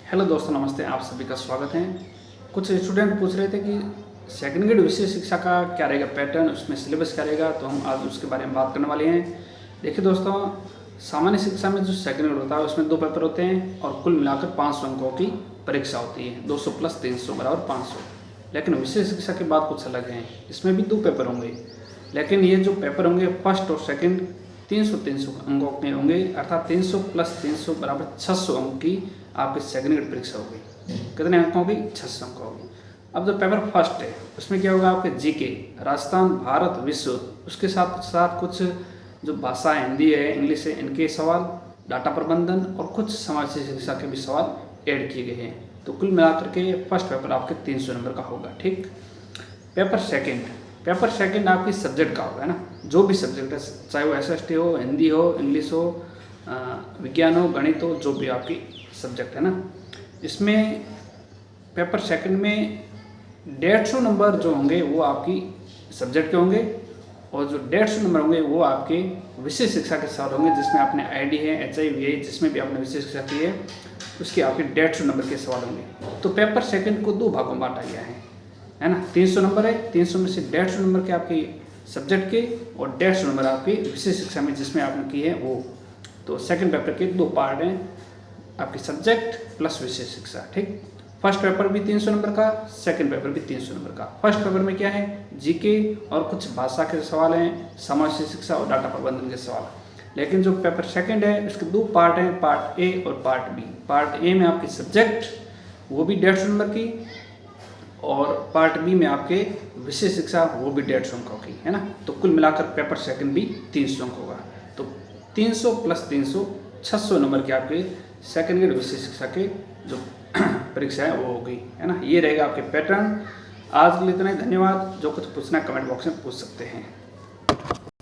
Hello दोस्तों, नमस्ते। आप सभी का स्वागत है। कुछ स्टूडेंट पूछ रहे थे कि सेकंड ग्रेड विषय शिक्षा का क्या रहेगा पैटर्न, उसमें सिलेबस क्या रहेगा, तो हम आज उसके बारे में बात करने वाले हैं। देखिए दोस्तों, सामान्य शिक्षा में जो सेकंड ग्रेड होता है उसमें 2 पेपर होते हैं और कुल मिलाकर 500 अंकों की परीक्षा होती है। 200 प्लस 300 बराबर 500। लेकिन विषय शिक्षा की बात कुछ अलग है, इसमें भी 2 पेपर होंगे, लेकिन ये जो पेपर होंगे फर्स्ट और सेकेंड 300 अंकों के होंगे, अर्थात 300 प्लस 300 बराबर 600 अंक की आपकी सेकंड ग्रेड परीक्षा होगी। कितने अंक होगी? 600 अंक होगी। अब जो पेपर फर्स्ट है उसमें क्या होगा? आपके जीके, राजस्थान, भारत, विश्व, उसके साथ साथ कुछ जो भाषा हिंदी है, इंग्लिश है, इनके सवाल, डाटा प्रबंधन और कुछ समाज शिक्षा के भी सवाल ऐड किए गए हैं। तो कुल मिलाकर के फर्स्ट पेपर आपके 300 नंबर का होगा। ठीक। पेपर सेकंड आपकी सब्जेक्ट का होगा, है ना। जो भी सब्जेक्ट है, चाहे वो एसएसटी हो, हिंदी हो, इंग्लिश हो, विज्ञान हो, गणित हो, जो भी आपकी सब्जेक्ट है ना, इसमें पेपर सेकंड में 150 नंबर जो होंगे वो आपकी सब्जेक्ट के होंगे और जो 150 नंबर होंगे वो आपके विषय शिक्षा के साथ होंगे, जिसमें आपने आईडी है, एचआईवी है, जिसमें भी आपने विषय शिक्षा की है उसके आपके 150 नंबर के सवाल होंगे। तो पेपर सेकंड को 2 भागों में बांटा गया है ना। 300 नंबर है, 300 में से 150 नंबर के आपके सब्जेक्ट के और 150 नंबर आपके विषय शिक्षा में जिसमें आपने की है वो। तो सेकंड पेपर के 2 पार्ट हैं, आपके सब्जेक्ट प्लस विषय शिक्षा। ठीक। फर्स्ट पेपर भी 300 नंबर का, सेकंड पेपर भी 300 नंबर का। फर्स्ट पेपर में क्या है? जीके और कुछ भाषा के सवाल हैं, समाज शिक्षा और डाटा प्रबंधन के सवाल। लेकिन जो पेपर सेकंड है उसके 2 पार्ट हैं, पार्ट ए और पार्ट बी। पार्ट ए में आपकी सब्जेक्ट वो भी 150 नंबर की और पार्ट बी में आपके विषय शिक्षा वो भी 150 अंकों की, है ना। तो कुल मिलाकर पेपर सेकंड भी 300 अंक होगा। तो 300 प्लस 300 600 नंबर के आपके सेकंड ग्रेड विषय शिक्षा के जो परीक्षा है वो होगी, है ना। ये रहेगा आपके पैटर्न। आज के लिए इतना ही। धन्यवाद। जो कुछ पूछना कमेंट बॉक्स में पूछ सकते हैं।